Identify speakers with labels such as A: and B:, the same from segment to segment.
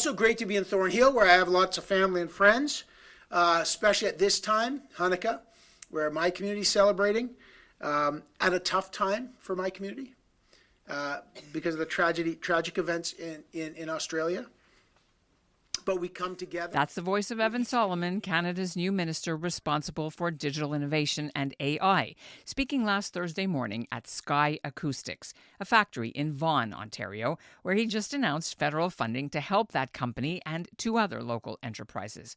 A: also great to be in Thornhill, where I have lots of family and friends, especially at this time, Hanukkah, where my community is celebrating, at a tough time for my community because of the tragic events in Australia. But we come together.
B: That's the voice of Evan Solomon, Canada's new minister responsible for digital innovation and AI, speaking last Thursday morning at Sky Acoustics, a factory in Vaughan, Ontario, where he just announced federal funding to help that company and 2 other local enterprises.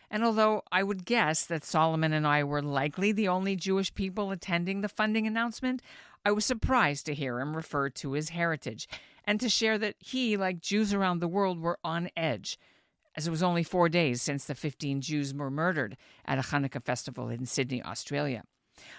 B: And although I would guess that Solomon and I were likely the only Jewish people attending the funding announcement, I was surprised to hear him refer to his heritage and to share that he, like Jews around the world, were on edge, as it was only 4 days since the 15 Jews were murdered at a Hanukkah festival in Sydney, Australia.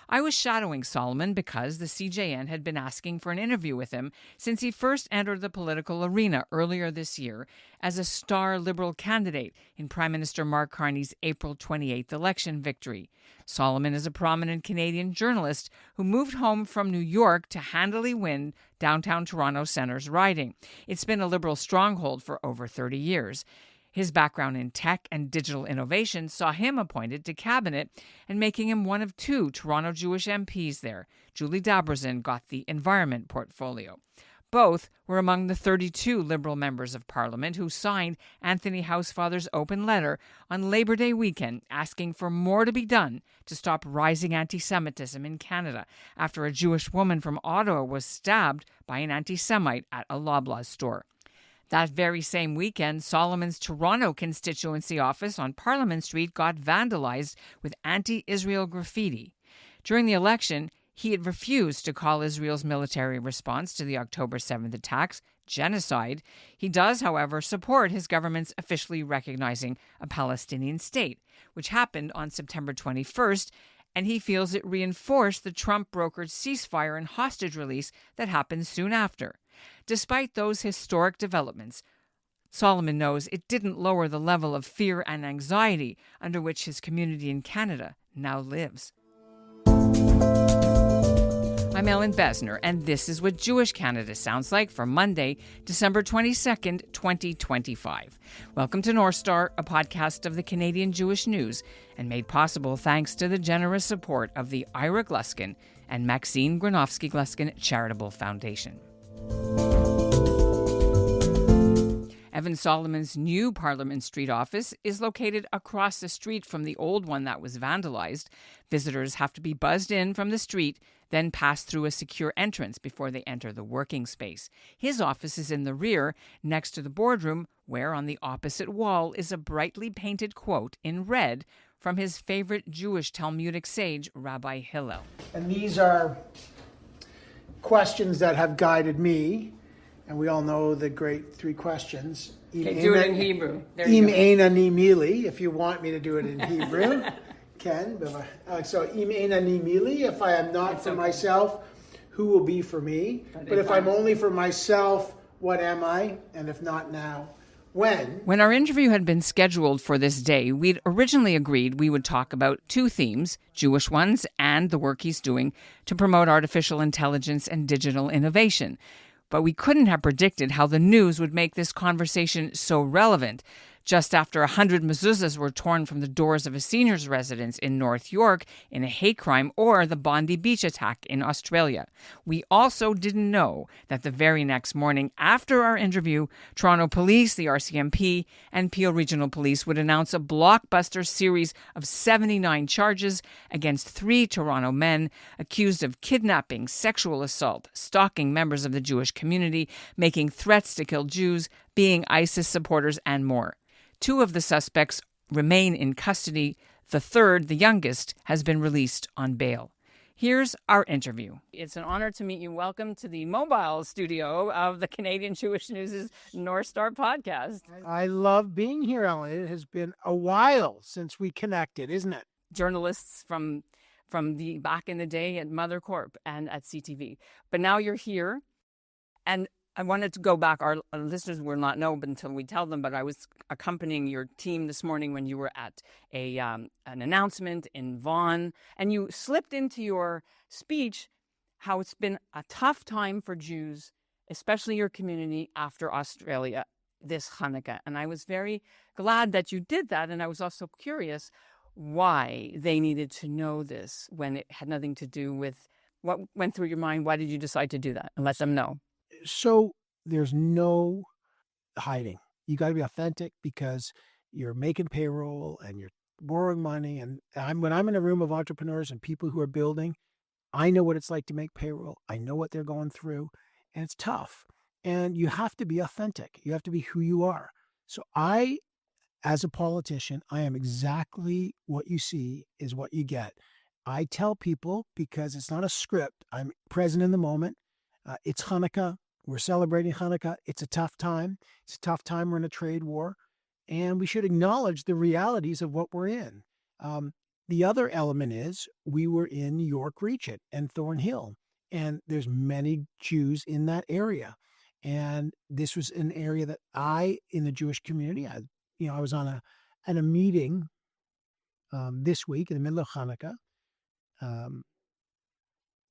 B: I was shadowing Solomon because the CJN had been asking for an interview with him since he first entered the political arena earlier this year as a star Liberal candidate in Prime Minister Mark Carney's April 28th election victory. Solomon is a prominent Canadian journalist who moved home from New York to handily win downtown Toronto Centre's riding. It's been a Liberal stronghold for over 30 years. His background in tech and digital innovation saw him appointed to cabinet and making him one of 2 Toronto Jewish MPs there. Julie Dabrazin got the environment portfolio. Both were among the 32 Liberal members of Parliament who signed Anthony Housefather's open letter on Labor Day weekend asking for more to be done to stop rising anti-Semitism in Canada after a Jewish woman from Ottawa was stabbed by an anti-Semite at a Loblaws store. That very same weekend, Solomon's Toronto constituency office on Parliament Street got vandalized with anti-Israel graffiti. During the election, he had refused to call Israel's military response to the October 7th attacks genocide. He does, however, support his government's officially recognizing a Palestinian state, which happened on September 21st, and he feels it reinforced the Trump-brokered ceasefire and hostage release that happened soon after. Despite those historic developments, Solomon knows it didn't lower the level of fear and anxiety under which his community in Canada now lives. I'm Ellen Besner, and this is what Jewish Canada sounds like for Monday, December 22nd, 2025. Welcome to North Star, a podcast of the Canadian Jewish News, and made possible thanks to the generous support of the Ira Gluskin and Maxine Granovsky-Gluskin Charitable Foundation. Evan Solomon's new Parliament Street office is located across the street from the old one that was vandalized. Visitors have to be buzzed in from the street, then pass through a secure entrance before they enter the working space. His office is in the rear, next to the boardroom, where on the opposite wall is a brightly painted quote in red from his favorite Jewish Talmudic sage, Rabbi Hillel.
A: And these are questions that have guided me. And we all know the great 3 questions.
B: Okay, do it in Hebrew.
A: Im eina ni mili, if you want me to do it in Hebrew. Ken. So, im eina ni mili, if I am not for myself, who will be for me? But if I'm only for myself, what am I? And if not now, when?
B: When our interview had been scheduled for this day, we'd originally agreed we would talk about 2 themes, Jewish ones and the work he's doing to promote artificial intelligence and digital innovation. But we couldn't have predicted how the news would make this conversation so relevant. Just after 100 mezuzahs were torn from the doors of a seniors' residence in North York in a hate crime, or the Bondi Beach attack in Australia. We also didn't know that the very next morning after our interview, Toronto Police, the RCMP, and Peel Regional Police would announce a blockbuster series of 79 charges against 3 Toronto men accused of kidnapping, sexual assault, stalking members of the Jewish community, making threats to kill Jews, being ISIS supporters, and more. 2 of the suspects remain in custody. The third, the youngest, has been released on bail. Here's our interview. It's an honor to meet you. Welcome to the mobile studio of the Canadian Jewish News' North Star podcast.
C: I love being here, Ellen. It has been a while since we connected, isn't it?
B: Journalists from the back in the day at Mother Corp and at CTV. But now you're here, and I wanted to go back. Our listeners will not know until we tell them, but I was accompanying your team this morning when you were at an announcement in Vaughan, and you slipped into your speech how it's been a tough time for Jews, especially your community, after Australia. this Hanukkah. And I was very glad that you did that. And I was also curious why they needed to know this when it had nothing to do with what went through your mind. Why did you decide to do that and let them know?
C: So there's no hiding. You got to be authentic because you're making payroll and you're borrowing money. And when I'm in a room of entrepreneurs and people who are building, I know what it's like to make payroll. I know what they're going through, and it's tough. And you have to be authentic. You have to be who you are. So as a politician, I am exactly what you see is what you get. I tell people because it's not a script. I'm present in the moment. It's Hanukkah. We're celebrating Hanukkah. It's a tough time. It's a tough time. We're in a trade war, and we should acknowledge the realities of what we're in. The other element is we were in York Region and Thornhill, and there's many Jews in that area. And this was an area that in the Jewish community, I was at a meeting this week in the middle of Hanukkah, um,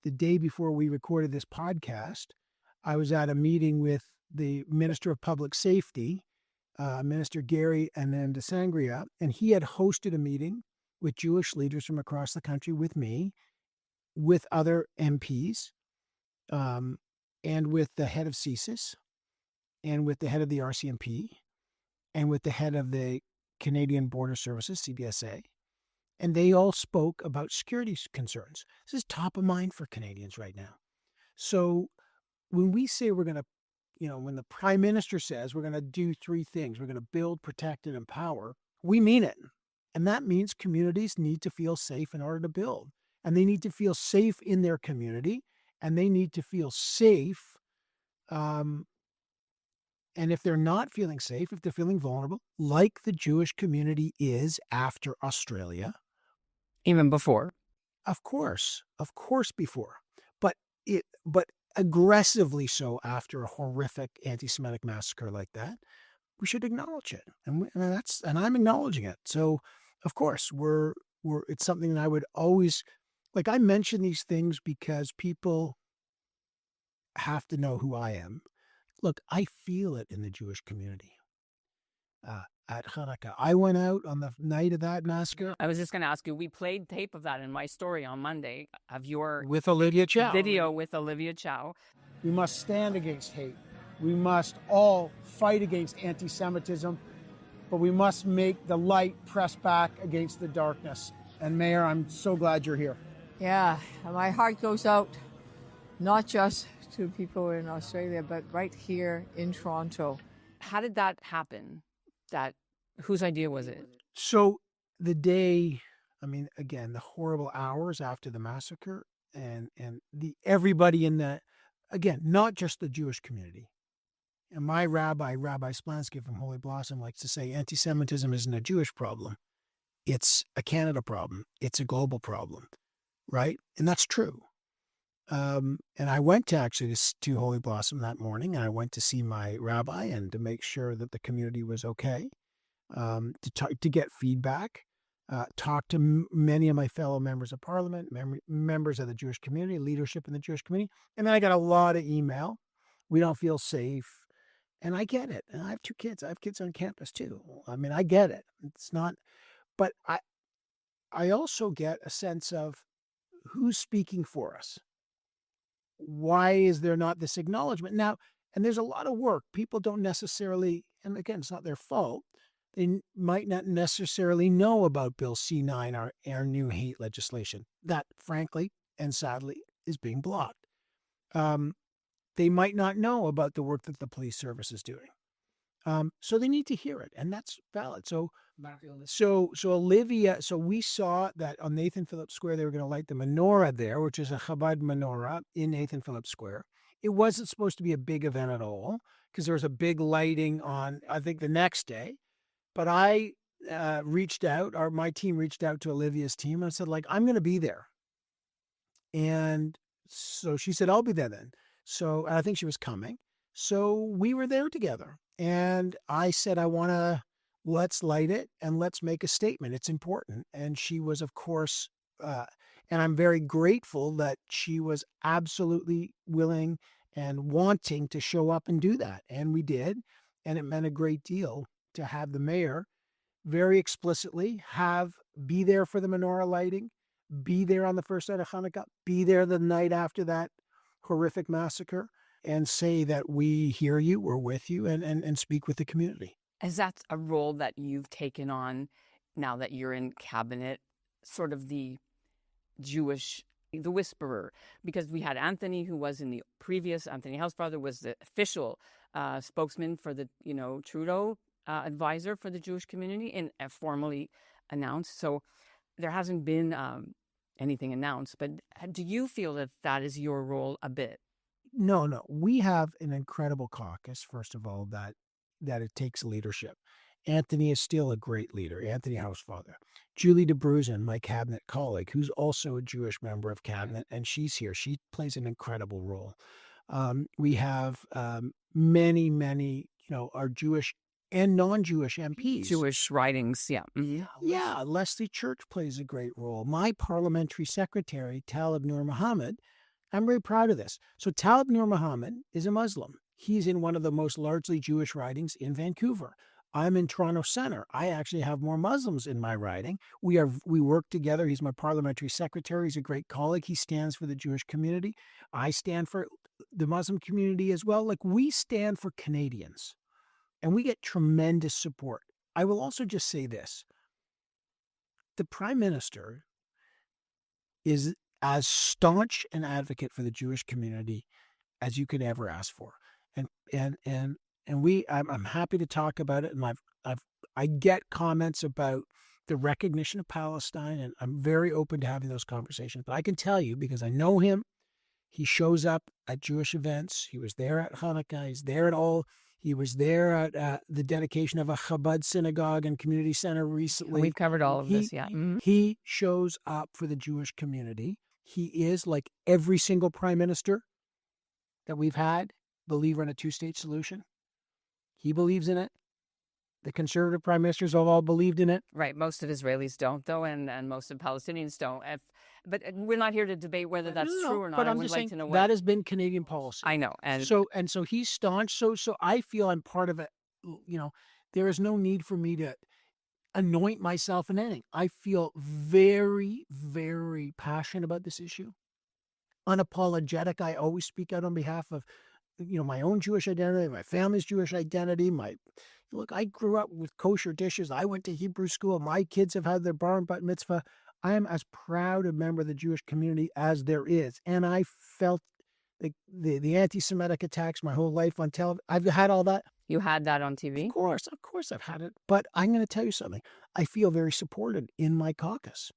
C: the day before we recorded this podcast. I was at a meeting with the Minister of Public Safety, Minister Gary Anandasangria, and he had hosted a meeting with Jewish leaders from across the country with me, with other MPs, and with the head of CSIS, and with the head of the RCMP, and with the head of the Canadian Border Services, CBSA. And they all spoke about security concerns. This is top of mind for Canadians right now. So when we say we're going to, when the Prime Minister says we're going to do three things, we're going to build, protect, and empower, we mean it. And that means communities need to feel safe in order to build. And they need to feel safe in their community. And they need to feel safe. And if they're not feeling safe, if they're feeling vulnerable, like the Jewish community is after Australia.
B: Even before.
C: Of course before. But aggressively so after a horrific anti-Semitic massacre like that, we should acknowledge it. And I'm acknowledging it. So of course it's something that I would always, like, I mention these things because people have to know who I am. Look, I feel it in the Jewish community. At Hanukkah, I went out on the night of that massacre.
B: I was just going to ask you, we played tape of that in my story on Monday of your
C: with Olivia Chow.
B: Video with Olivia Chow.
C: We must stand against hate. We must all fight against anti-Semitism, but we must make the light press back against the darkness. And Mayor, I'm so glad you're here.
D: Yeah, my heart goes out not just to people in Australia, but right here in Toronto.
B: How did that happen? Whose idea was it?
C: So the day, again, the horrible hours after the massacre, and everybody in the, again, not just the Jewish community. And my Rabbi Splansky from Holy Blossom, likes to say anti-Semitism isn't a Jewish problem. It's a Canada problem. It's a global problem, right? And that's true. And I went to Holy Blossom that morning, and I went to see my rabbi and to make sure that the community was okay, to get feedback, talk to many of my fellow members of parliament, members of the Jewish community, leadership in the Jewish community. And then I got a lot of email. We don't feel safe. And I get it. And I have two kids. I have kids on campus too. I get it. It's not, but I also get a sense of who's speaking for us. Why is there not this acknowledgement? Now, and there's a lot of work. People don't necessarily, and again, it's not their fault. They might not necessarily know about Bill C-9, our new hate legislation. That, frankly and sadly, is being blocked. They might not know about the work that the police service is doing. So they need to hear it, and that's valid. So Olivia, so we saw that on Nathan Phillips Square, they were going to light the menorah there, which is a Chabad menorah in Nathan Phillips Square. It wasn't supposed to be a big event at all because there was a big lighting on, I think, the next day. But I my team reached out to Olivia's team and said, I'm going to be there. And so she said, I'll be there then. So I think she was coming. So we were there together. And I said, let's light it and let's make a statement. It's important. And she was, of course, and I'm very grateful that she was absolutely willing and wanting to show up and do that. And we did. And it meant a great deal to have the mayor very explicitly be there for the menorah lighting, be there on the first night of Hanukkah, be there the night after that horrific massacre, and say that we hear you, we're with you, and speak with the community.
B: Is that a role that you've taken on now that you're in cabinet, sort of the whisperer? Because we had Anthony, who was in the previous, Anthony Housefather was the official spokesman for the, Trudeau advisor for the Jewish community and formally announced. So there hasn't been anything announced, but do you feel that that is your role a bit?
C: No. We have an incredible caucus, first of all, that it takes leadership. Anthony is still a great leader, Anthony Housefather. Julie DeBruzen, my cabinet colleague, who's also a Jewish member of cabinet, and she's here. She plays an incredible role. We have many, our Jewish and non-Jewish MPs.
B: Jewish writings, yeah. Mm-hmm.
C: Yeah, Leslie Church plays a great role. My parliamentary secretary, Talib Nur Muhammad, I'm very proud of this. So Talib Nur Muhammad is a Muslim. He's in one of the most largely Jewish ridings in Vancouver. I'm in Toronto Centre. I actually have more Muslims in my riding. We work together. He's my parliamentary secretary. He's a great colleague. He stands for the Jewish community. I stand for the Muslim community as well. Like, we stand for Canadians, and we get tremendous support. I will also just say this. The Prime Minister is as staunch an advocate for the Jewish community as you could ever ask for. I'm happy to talk about it. And I get comments about the recognition of Palestine, and I'm very open to having those conversations. But I can tell you, because I know him, he shows up at Jewish events. He was there at Hanukkah. He was there at the dedication of a Chabad synagogue and community center recently.
B: We've covered all of this, yeah. Mm-hmm.
C: He shows up for the Jewish community. He is, like every single prime minister that we've had, believer in a two-state solution. He believes in it. The conservative prime ministers have all believed in it.
B: Right. Most of Israelis don't, though, and most of Palestinians don't. But we're not here to debate whether that's true or not.
C: But I'm just saying that has been Canadian policy.
B: I know. And
C: so he's staunch. So I feel I'm part of it. There is no need for me to anoint myself in anything. I feel very, very passionate about this issue. Unapologetic. I always speak out on behalf of, my own Jewish identity, my family's Jewish identity. Look, I grew up with kosher dishes. I went to Hebrew school. My kids have had their bar and bat mitzvah. I am as proud a member of the Jewish community as there is. And I felt the anti-Semitic attacks my whole life on television. I've had all that.
B: You had that on TV?
C: Of course I've had it. But I'm going to tell you something. I feel very supported in my caucus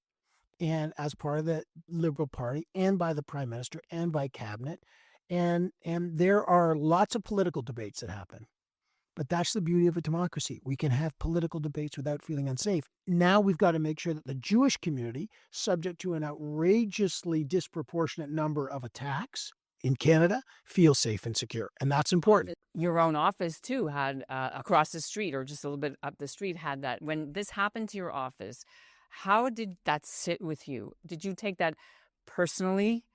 C: and as part of the Liberal Party and by the Prime Minister and by Cabinet. And there are lots of political debates that happen. But that's the beauty of a democracy. We can have political debates without feeling unsafe. Now we've got to make sure that the Jewish community, subject to an outrageously disproportionate number of attacks in Canada, feels safe and secure. And that's important.
B: Your own office, too, had across the street or just a little bit up the street had that. When this happened to your office, how did that sit with you? Did you take that personally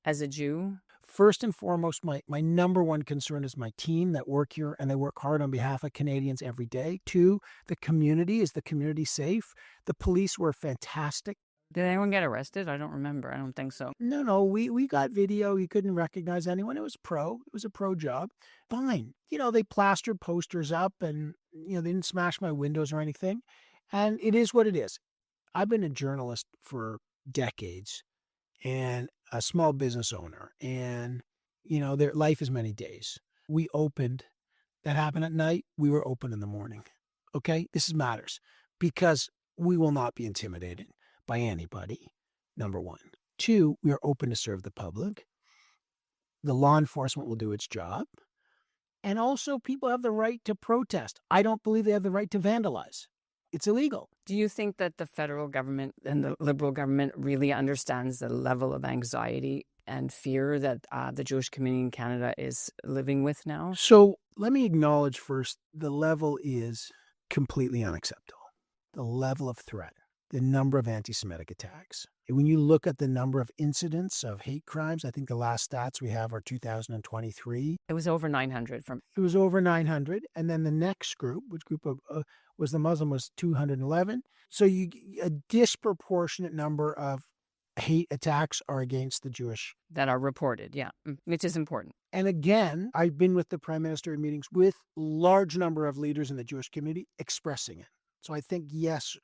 B: as a Jew?
C: First and foremost, my number one concern is my team that work here, and they work hard on behalf of Canadians every day. Two, the community. Is the community safe? The police were fantastic.
B: Did anyone get arrested? I don't remember. I don't think so.
C: No. We got video. You couldn't recognize anyone. It was a pro job. Fine. They plastered posters up and, they didn't smash my windows or anything. And it is what it is. I've been a journalist for decades and a small business owner. And, their life is many days. We opened. That happened at night. We were open in the morning. Okay? This matters because we will not be intimidated by anybody, number one. Two, we are open to serve the public. The law enforcement will do its job. And also, people have the right to protest. I don't believe they have the right to vandalize. It's illegal.
B: Do you think that the federal government and the Liberal government really understands the level of anxiety and fear that the Jewish community in Canada is living with now?
C: So let me acknowledge first, the level is completely unacceptable. The level of threat. the number of anti-Semitic attacks. When you look at the number of incidents of hate crimes, I think the last stats we have are 2023.
B: It was over 900 from.
C: It was over 900. And then the next group, which group of was the Muslim, was 211. So a disproportionate number of hate attacks are against the Jewish.
B: That are reported, which is important.
C: And again, I've been with the Prime Minister in meetings with large number of leaders in the Jewish community expressing it. So I think, yes,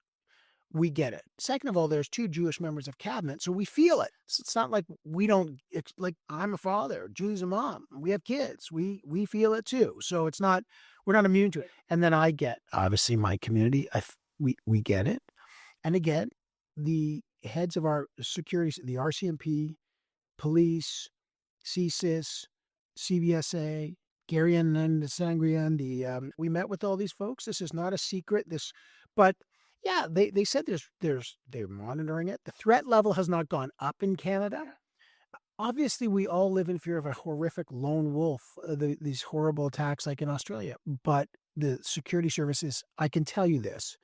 C: we get it. Second of all, there's 2 Jewish members of cabinet, so we feel it. So it's not like we don't, like I'm a father, Julie's a mom, we have kids. We feel it too. So it's not, we're not immune to it. And then I get, obviously my community, we get it. And again, the heads of our security, the RCMP, police, CSIS, CBSA, Garian and Sangrian, we met with all these folks. This is not a secret. But yeah, they said they're monitoring it. The threat level has not gone up in Canada. Obviously, we all live in fear of a horrific lone wolf, these horrible attacks like in Australia. But the security services, I can tell you this,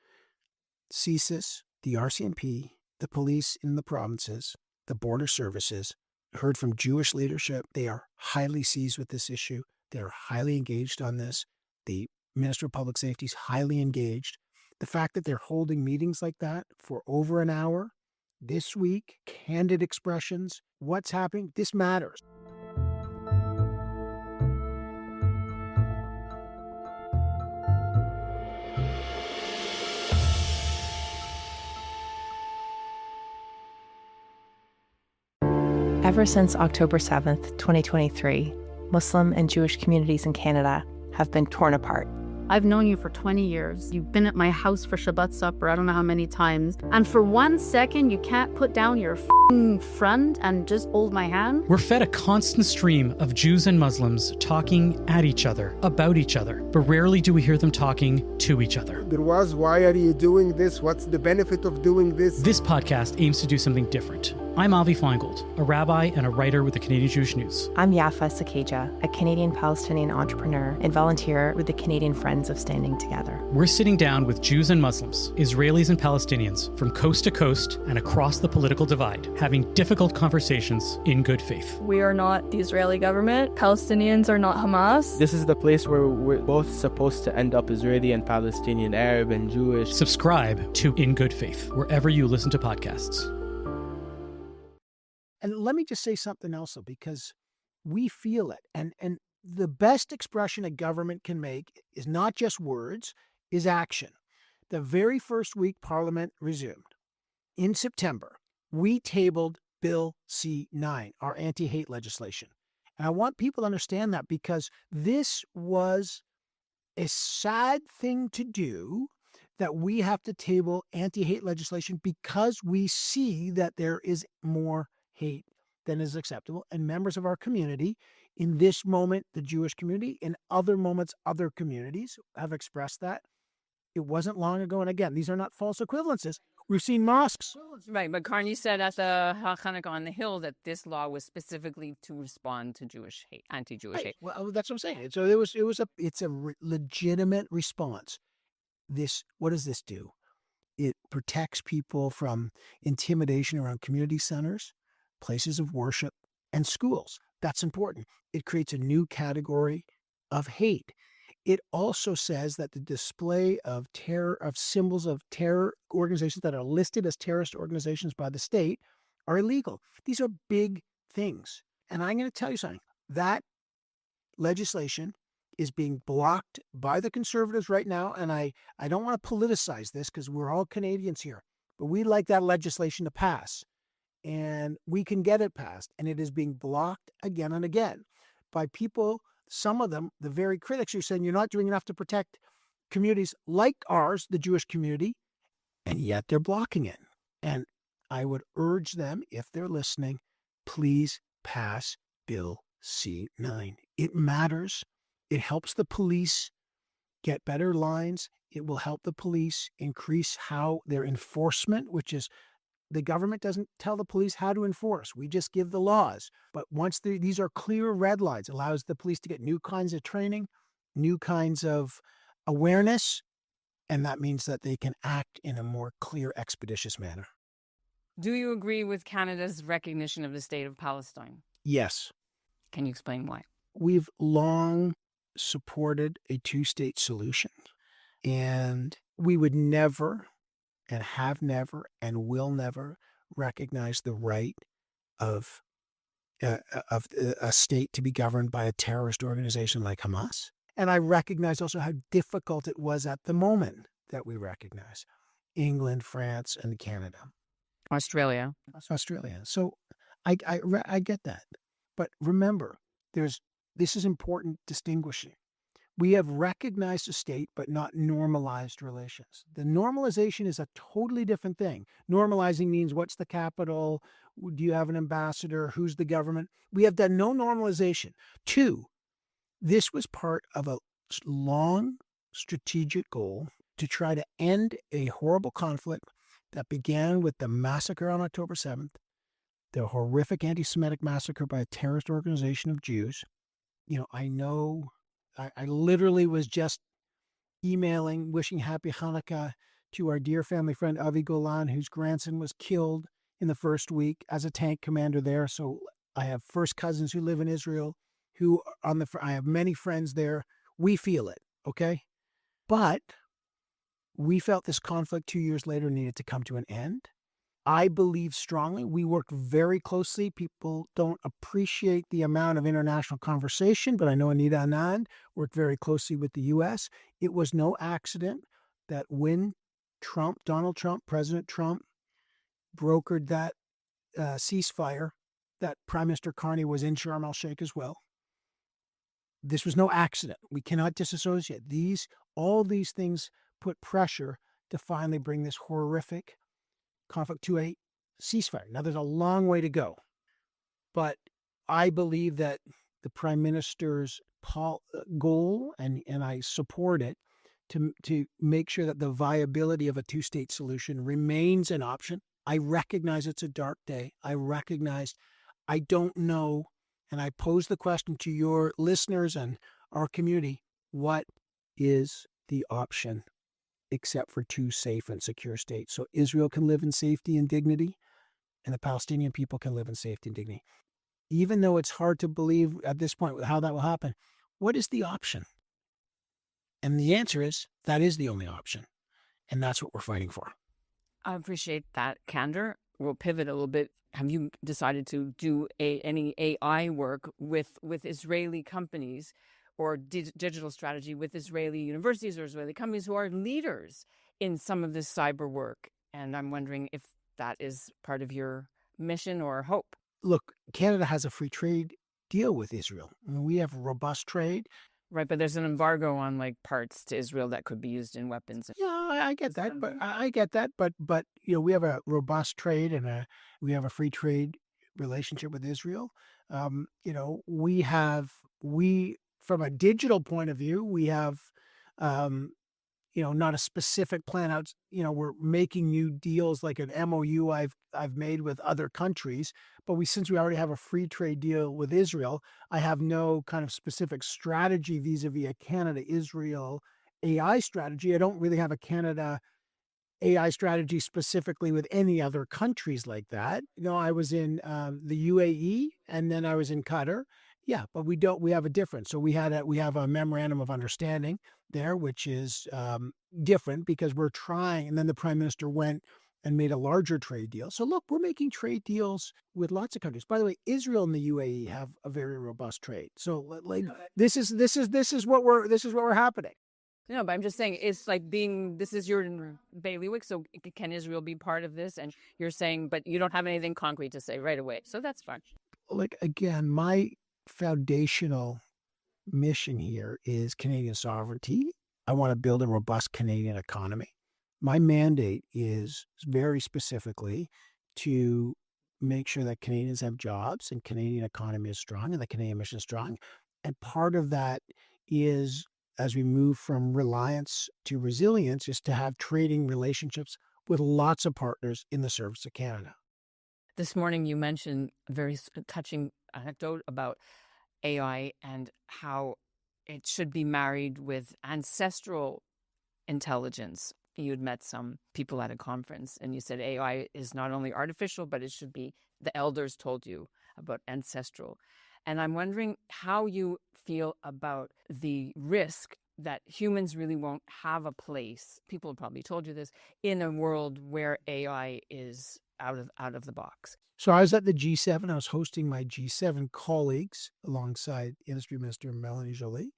C: CSIS, the RCMP, the police in the provinces, the border services, heard from Jewish leadership. They are highly seized with this issue. They're highly engaged on this. The Minister of Public Safety is highly engaged. The fact that they're holding meetings like that for over an hour this week, candid expressions, what's happening, this matters.
E: Ever since October 7th, 2023, Muslim and Jewish communities in Canada have been torn apart.
F: I've known you for 20 years. You've been at my house for Shabbat supper, I don't know how many times. And for 1 second, you can't put down your friend and just hold my hand?
G: We're fed a constant stream of Jews and Muslims talking at each other, about each other, but rarely do we hear them talking to each other.
H: Why are you doing this? What's the benefit of doing this?
G: This podcast aims to do something different. I'm Avi Feingold, a rabbi and a writer with the Canadian Jewish News.
E: I'm Yafa Sakeja, a Canadian-Palestinian entrepreneur and volunteer with the Canadian Friends of Standing Together.
G: We're sitting down with Jews and Muslims, Israelis and Palestinians from coast to coast and across the political divide, having difficult conversations in good faith.
I: We are not the Israeli government. Palestinians are not Hamas.
J: This is the place where we're both supposed to end up, Israeli and Palestinian, Arab and Jewish.
G: Subscribe to In Good Faith, wherever you listen to podcasts.
C: And let me just say something else, though, because we feel it. And the best expression a government can make is not just words, is action. The very first week Parliament resumed, in September, we tabled Bill C-9, our anti-hate legislation. And I want people to understand that because this was a sad thing to do, that we have to table anti-hate legislation because we see that there is more hate than is acceptable. And members of our community, in this moment, the Jewish community, in other moments, other communities have expressed that. It wasn't long ago. And again, these are not false equivalences. We've seen mosques.
B: Right, but Carney said at the Hanukkah on the Hill that this law was specifically to respond to Jewish hate, anti-Jewish hate.
C: Well, that's what I'm saying. So it's a legitimate response. What does this do? It protects people from intimidation around community centers, places of worship, and schools. That's important. It creates a new category of hate. It also says that the display of terror, of symbols of terror organizations that are listed as terrorist organizations by the state are illegal. These are big things. And I'm going to tell you something. That legislation is being blocked by the Conservatives right now. And I don't want to politicize this because we're all Canadians here, but we'd like that legislation to pass. And we can get it passed. And it is being blocked again and again by people, some of them, the very critics who are saying you're not doing enough to protect communities like ours, the Jewish community, and yet they're blocking it. And I would urge them, if they're listening, please pass Bill C-9. It matters. It helps the police get better lines. It will help the police increase how their enforcement, which is the government doesn't tell the police how to enforce. We just give the laws. But once these are clear red lines, it allows the police to get new kinds of training, new kinds of awareness, And that means that they can act in a more clear, expeditious manner.
B: Do you agree with Canada's recognition of the state of Palestine?
C: Yes.
B: Can you explain why?
C: We've long supported a two-state solution, and we would never and have never and will never recognize the right of a state to be governed by a terrorist organization like Hamas. And I recognize also how difficult it was at the moment that we recognize England, France, and Canada.
B: Australia.
C: So I get that. But remember, this is important distinguishing. We have recognized a state, but not normalized relations. The normalization is a totally different thing. Normalizing means what's the capital? Do you have an ambassador? Who's the government? We have done no normalization. 2, this was part of a long strategic goal to try to end a horrible conflict that began with the massacre on October 7th, the horrific anti-Semitic massacre by a terrorist organization of Jews. I literally was just emailing, wishing happy Hanukkah to our dear family friend Avi Golan, whose grandson was killed in the first week as a tank commander there. So I have first cousins who live in Israel, I have many friends there. We feel it, okay? But we felt this conflict 2 years later needed to come to an end. I believe strongly. We worked very closely. People don't appreciate the amount of international conversation, but I know Anita Anand worked very closely with the U.S. It was no accident that when Donald Trump, President Trump, brokered that ceasefire, that Prime Minister Carney was in Sharm el-Sheikh as well. This was no accident. We cannot disassociate. All these things put pressure to finally bring this horrific conflict to a ceasefire. Now, there's a long way to go, but I believe that the Prime Minister's goal, and I support it, to make sure that the viability of a two-state solution remains an option. I recognize it's a dark day. I don't know, and I pose the question to your listeners and our community, what is the option except for two safe and secure states? So Israel can live in safety and dignity, and the Palestinian people can live in safety and dignity. Even though it's hard to believe at this point how that will happen, what is the option? And the answer is, that is the only option. And that's what we're fighting for.
B: I appreciate that candor. We'll pivot a little bit. Have you decided to do any AI work with Israeli companies or digital strategy with Israeli universities or Israeli companies who are leaders in some of this cyber work? And I'm wondering if that is part of your mission or hope.
C: Look, Canada has a free trade deal with Israel. I mean, we have robust trade.
B: Right, but there's an embargo on parts to Israel that could be used in weapons.
C: Yeah, I get that, but we have a robust trade and we have a free trade relationship with Israel. We from a digital point of view, we have not a specific plan out. We're making new deals like an MOU I've made with other countries, but since we already have a free trade deal with Israel, I have no kind of specific strategy vis-a-vis a Canada-Israel AI strategy. I don't really have a Canada AI strategy specifically with any other countries like that. I was in the UAE and then I was in Qatar. Yeah, but we have a difference. So we have a memorandum of understanding there, which is different because we're trying. And then the Prime Minister went and made a larger trade deal. So look, we're making trade deals with lots of countries. By the way, Israel and the UAE have a very robust trade. So this is what we're happening.
B: No, but I'm just saying it's this is your bailiwick. So can Israel be part of this? And you're saying, but you don't have anything concrete to say right away. So that's fine.
C: Again, my foundational mission here is Canadian sovereignty. I want to build a robust Canadian economy. My mandate is very specifically to make sure that Canadians have jobs and Canadian economy is strong and the Canadian mission is strong. And part of that is, as we move from reliance to resilience, is to have trading relationships with lots of partners in the service of Canada.
B: This morning you mentioned a very touching anecdote about AI and how it should be married with ancestral intelligence. You had met some people at a conference and you said AI is not only artificial, but it should be, the elders told you about ancestral. And I'm wondering how you feel about the risk that humans really won't have a place, people have probably told you this, in a world where AI is out of the box.
C: So I was at the G7. I was hosting my G7 colleagues alongside Industry Minister Melanie Joly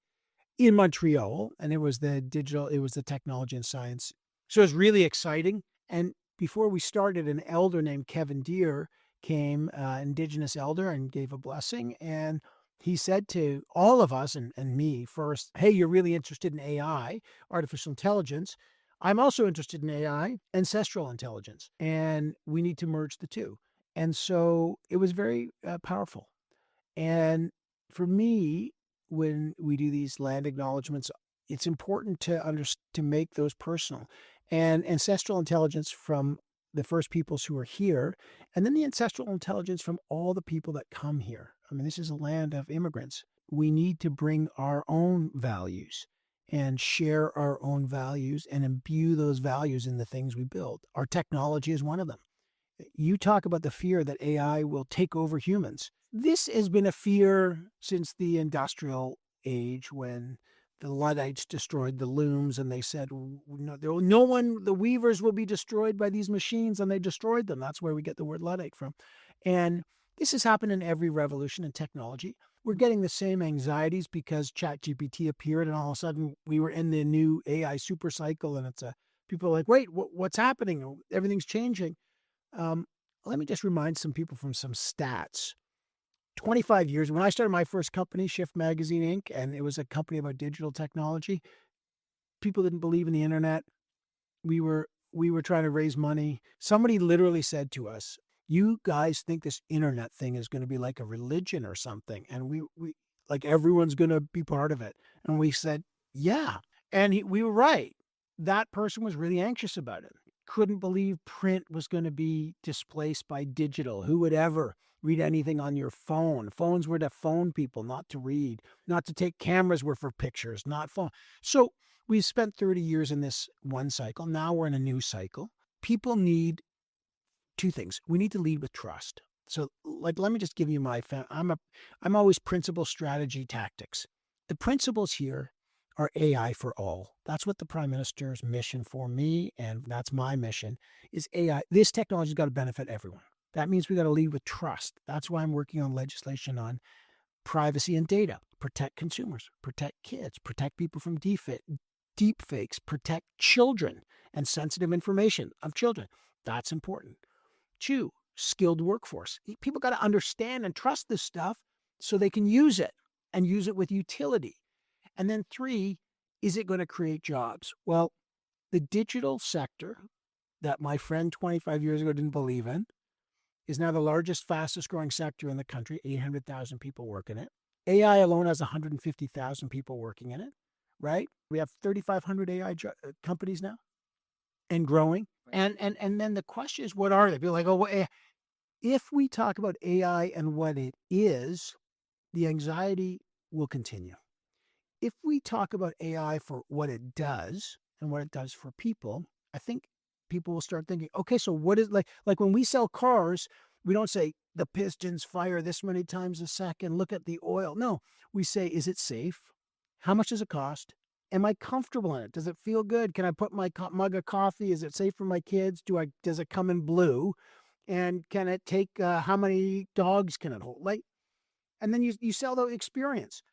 C: in Montreal, and it was the technology and science. So it was really exciting. And before we started, an elder named Kevin Deere came, Indigenous elder, and gave a blessing. And he said to all of us and me first, hey, you're really interested in AI, artificial intelligence. I'm also interested in AI, ancestral intelligence, and we need to merge the two. And so it was very powerful. And for me, when we do these land acknowledgements, it's important to make those personal. And ancestral intelligence from the first peoples who are here, and then the ancestral intelligence from all the people that come here. I mean, this is a land of immigrants. We need to bring our own values and share our own values and imbue those values in the things we build. Our technology is one of them. You talk about the fear that AI will take over humans. This has been a fear since the industrial age, when the Luddites destroyed the looms and they said, no one, the weavers will be destroyed by these machines, and they destroyed them. That's where we get the word Luddite from. And this has happened in every revolution in technology. We're getting the same anxieties because ChatGPT appeared and all of a sudden we were in the new AI super cycle, and people are like, wait, what's happening? Everything's changing. Let me just remind some people from some stats. 25 years, when I started my first company, Shift Magazine Inc., and it was a company about digital technology, people didn't believe in the internet. We were trying to raise money. Somebody literally said to us, you guys think this internet thing is going to be like a religion or something, and we like everyone's going to be part of it. And we said, yeah. And we were right. That person was really anxious about it. Couldn't believe print was going to be displaced by digital. Who would ever read anything on your phone? Phones were to phone people, not to read. Not to take cameras were for pictures, not phone. So we've spent 30 years in this one cycle. Now we're in a new cycle. People need two things. We need to lead with trust. So, like, let me just give you I'm always principle, strategy, tactics. The principles here are AI for all. That's what the Prime Minister's mission for me, and that's my mission, is AI. This technology's got to benefit everyone. That means we got to lead with trust. That's why I'm working on legislation on privacy and data. Protect consumers, protect kids, protect people from deep fakes, protect children and sensitive information of children. That's important. 2, skilled workforce. People got to understand and trust this stuff so they can use it and use it with utility. And then 3, is it going to create jobs? Well, the digital sector that my friend 25 years ago didn't believe in is now the largest, fastest growing sector in the country. 800,000 people work in it. AI alone has 150,000 people working in it, right? We have 3,500 AI companies now and growing. And then the question is, what are they? People are like, well, if we talk about AI and what it is, the anxiety will continue. If we talk about AI for what it does and what it does for people, I think people will start thinking, okay, so what is, like when we sell cars, we don't say the pistons fire this many times a second, look at the oil. No, we say, is it safe? How much does it cost? Am I comfortable in it? Does it feel good? Can I put my mug of coffee? Is it safe for my kids? Does it come in blue? And can it take, how many dogs can it hold? And then you sell the experience.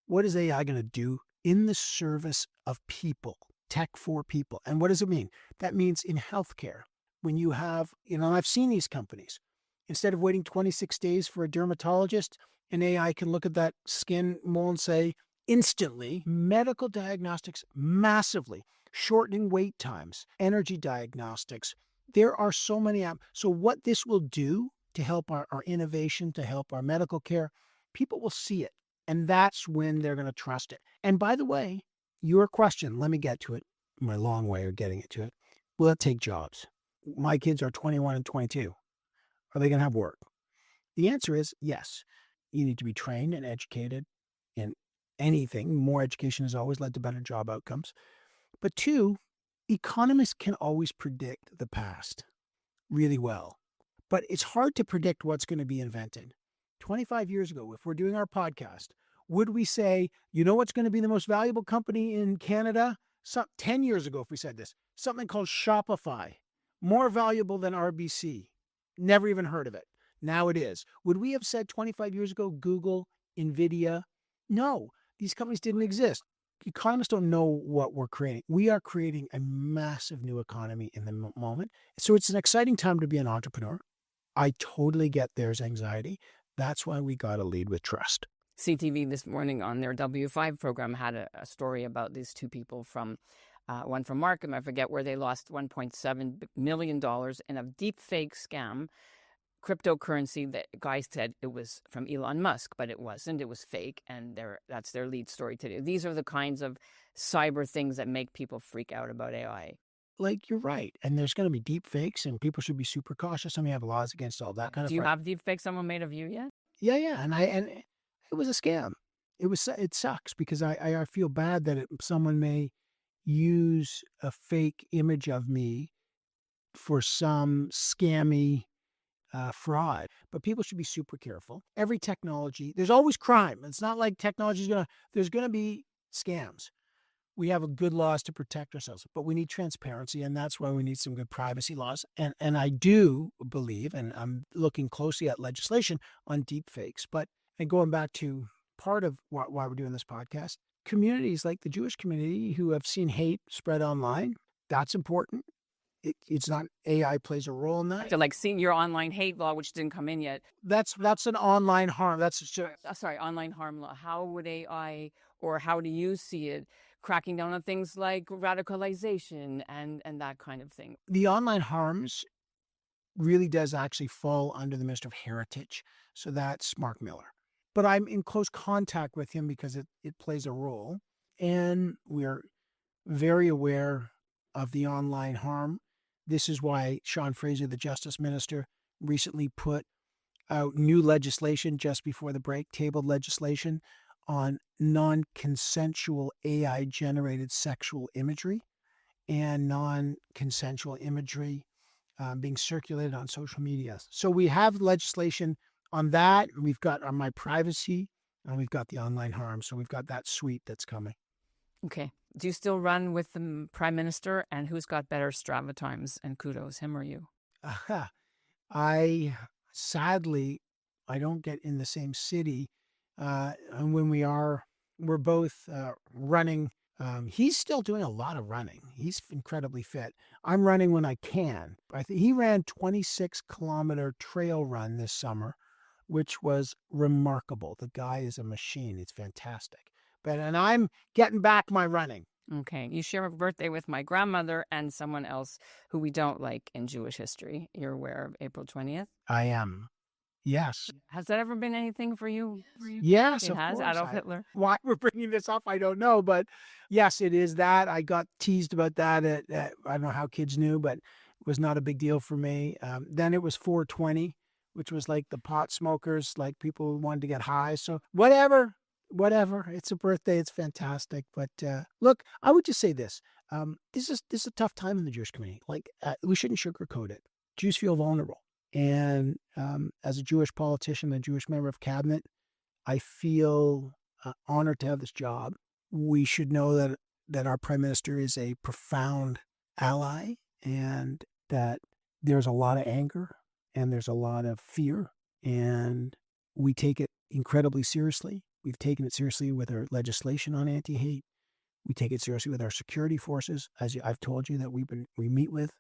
C: What is AI going to do in the service of people, tech for people? And what does it mean? That means in healthcare, when you have, I've seen these companies. Instead of waiting 26 days for a dermatologist, an AI can look at that skin mole and say, instantly, medical diagnostics massively, shortening wait times, energy diagnostics. There are so many apps. So what this will do to help our innovation, to help our medical care, people will see it. And that's when they're going to trust it. And by the way, your question, let me get to it, my long way of getting to it. Will it take jobs? My kids are 21 and 22. Are they going to have work? The answer is yes. You need to be trained and educated in anything. More education has always led to better job outcomes. But two, economists can always predict the past really well. But it's hard to predict what's going to be invented. 25 years ago, if we're doing our podcast, would we say, you know what's going to be the most valuable company in Canada? 10 years ago, if we said this, something called Shopify, more valuable than RBC. Never even heard of it. Now it is. Would we have said 25 years ago, Google, NVIDIA? No, these companies didn't exist. Economists don't know what we're creating. We are creating a massive new economy in the moment. So it's an exciting time to be an entrepreneur. I totally get there's anxiety. That's why we got to lead with trust.
B: CTV this morning on their W5 program had a story about these two people from, one from Markham, I forget where they lost $1.7 million in a deep fake scam. Cryptocurrency, the guy said it was from Elon Musk, but it wasn't. It was fake, and that's their lead story today. These are the kinds of cyber things that make people freak out about AI.
C: Like, you're right. And there's going to be deep fakes, and people should be super cautious. And we have laws against all that kind of
B: Do you have deep fakes someone made of you yet?
C: Yeah. And it was a scam. It sucks because I feel bad that someone may use a fake image of me for some scammy fraud. But people should be super careful. Every technology, there's always crime. It's not like there's going to be scams. We have good laws to protect ourselves, but we need transparency, and that's why we need some good privacy laws. And I do believe, and I'm looking closely at legislation on deep fakes. And going back to part of why we're doing this podcast, communities like the Jewish community who have seen hate spread online, that's important. It's not AI plays a role in that.
B: So like seeing your online hate law, which didn't come in yet.
C: That's an online harm.
B: Online harm law. How would AI, or how do you see it, cracking down on things like radicalization and that kind of thing?
C: The online harms really does actually fall under the Minister of Heritage. So that's Mark Miller. But I'm in close contact with him because it plays a role. And we're very aware of the online harm. This is why Sean Fraser, the Justice Minister, recently put out new legislation just before the break, tabled legislation on non-consensual AI-generated sexual imagery and non-consensual imagery being circulated on social media. So we have legislation on that. We've got on my privacy, and we've got the online harm. So we've got that suite that's coming.
B: Okay. Do you still run with the Prime Minister? And who's got better Strava times and kudos, him or you?
C: Sadly, I don't get in the same city. And when we're both running. He's still doing a lot of running. He's incredibly fit. I'm running when I can. He ran 26-kilometer trail run this summer, which was remarkable. The guy is a machine. It's fantastic. And I'm getting back my running.
B: Okay. You share a birthday with my grandmother and someone else who we don't like in Jewish history. You're aware of April 20th?
C: I am. Yes.
B: Has that ever been anything for you?
C: Yes,
B: it has.
C: course.
B: Adolf Hitler.
C: Why we're bringing this up, I don't know. But yes, it is that. I got teased about that. I don't know how kids knew, but it was not a big deal for me. Then it was 420, which was like the pot smokers, like people who wanted to get high. So whatever. It's a birthday. It's fantastic. But look, I would just say this. This is a tough time in the Jewish community. We shouldn't sugarcoat it. Jews feel vulnerable. And as a Jewish politician, a Jewish member of cabinet, I feel honored to have this job. We should know that our Prime Minister is a profound ally and that there's a lot of anger and there's a lot of fear. And we take it incredibly seriously. We've taken it seriously with our legislation on anti-hate. We take it seriously with our security forces, as I've told you, that we meet with,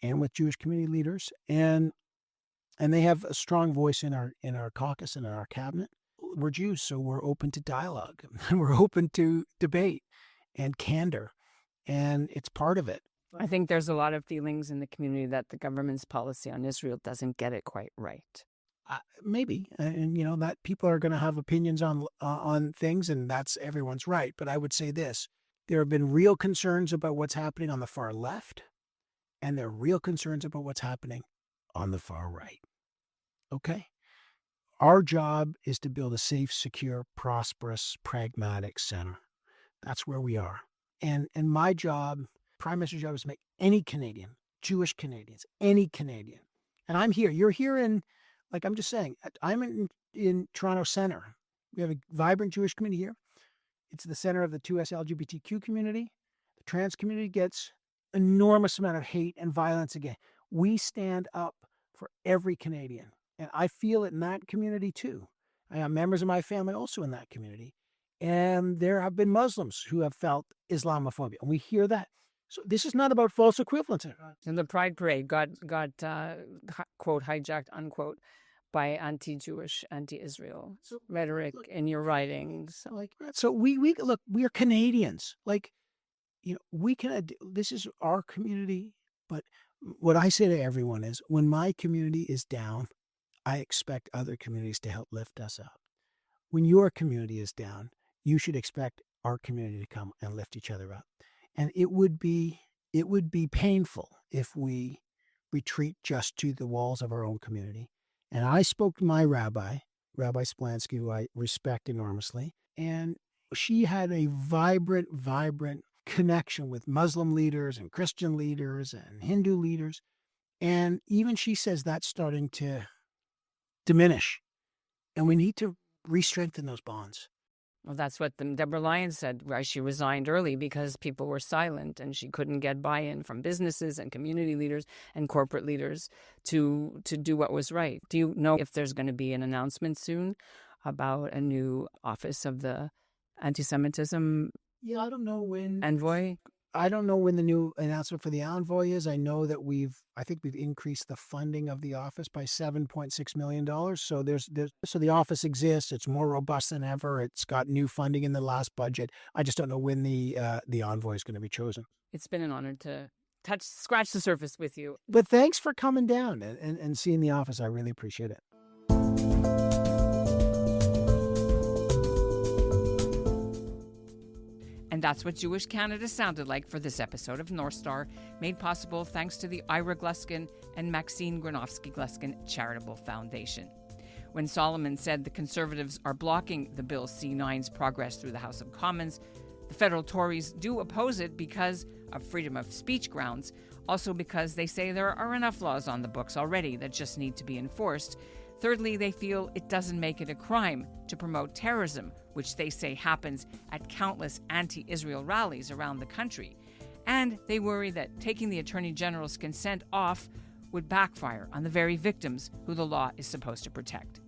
C: and with Jewish community leaders. And they have a strong voice in our caucus and in our cabinet. We're Jews, so we're open to dialogue. We're open to debate and candor, and it's part of it.
B: I think there's a lot of feelings in the community that the government's policy on Israel doesn't get it quite right.
C: Maybe, and that people are going to have opinions on things, and that's everyone's right. But I would say this: there have been real concerns about what's happening on the far left, and there are real concerns about what's happening on the far right. Okay? Our job is to build a safe, secure, prosperous, pragmatic center. That's where we are. And my job, Prime Minister's job, is to make any Canadian, Jewish Canadians, any Canadian. And I'm here. You're here in, like I'm just saying, I'm in Toronto Centre. We have a vibrant Jewish community here. It's the center of the 2S LGBTQ community. The trans community gets enormous amount of hate and violence again. We stand up for every Canadian. And I feel it in that community too. I have members of my family also in that community. And there have been Muslims who have felt Islamophobia. And we hear that. So this is not about false equivalence.
B: And the Pride Parade got quote, hijacked, unquote, by anti-Jewish, anti-Israel rhetoric in your writings.
C: So we look, we are Canadians. Like, we can, this is our community. But what I say to everyone is, when my community is down, I expect other communities to help lift us up. When your community is down, you should expect our community to come and lift each other up. And it would be painful if we retreat just to the walls of our own community. And I spoke to my Rabbi Splansky, who I respect enormously, and she had a vibrant connection with Muslim leaders and Christian leaders and Hindu leaders. And even she says that's starting to diminish. And we need to re-strengthen those bonds.
B: Well, that's what Deborah Lyons said, why she resigned early, because people were silent and she couldn't get buy-in from businesses and community leaders and corporate leaders to do what was right. Do you know if there's going to be an announcement soon about a new office of the antisemitism
C: I don't know when
B: envoy?
C: I don't know when the new announcement for the envoy is. I know that I think we've increased the funding of the office by $7.6 million. So so the office exists. It's more robust than ever. It's got new funding in the last budget. I just don't know when the envoy is going to be chosen.
B: It's been an honor to scratch the surface with you.
C: But thanks for coming down and seeing the office. I really appreciate it.
B: And that's what Jewish Canada sounded like for this episode of North Star, made possible thanks to the Ira Gluskin and Maxine Granovsky-Gluskin Charitable Foundation. When Solomon said the Conservatives are blocking the Bill C-9's progress through the House of Commons, the federal Tories do oppose it because of freedom of speech grounds, also because they say there are enough laws on the books already that just need to be enforced. Thirdly, they feel it doesn't make it a crime to promote terrorism, which they say happens at countless anti-Israel rallies around the country. And they worry that taking the Attorney General's consent off would backfire on the very victims who the law is supposed to protect.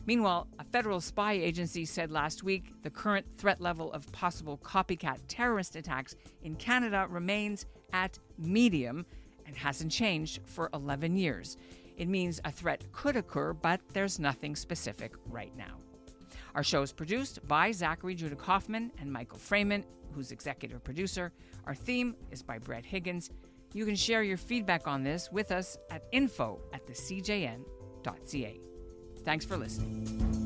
B: Meanwhile, a federal spy agency said last week the current threat level of possible copycat terrorist attacks in Canada remains at medium and hasn't changed for 11 years. It means a threat could occur, but there's nothing specific right now. Our show is produced by Zachary Judah Kaufman and Michael Freeman, who's executive producer. Our theme is by Brett Higgins. You can share your feedback on this with us at info@thecjn.ca. Thanks for listening.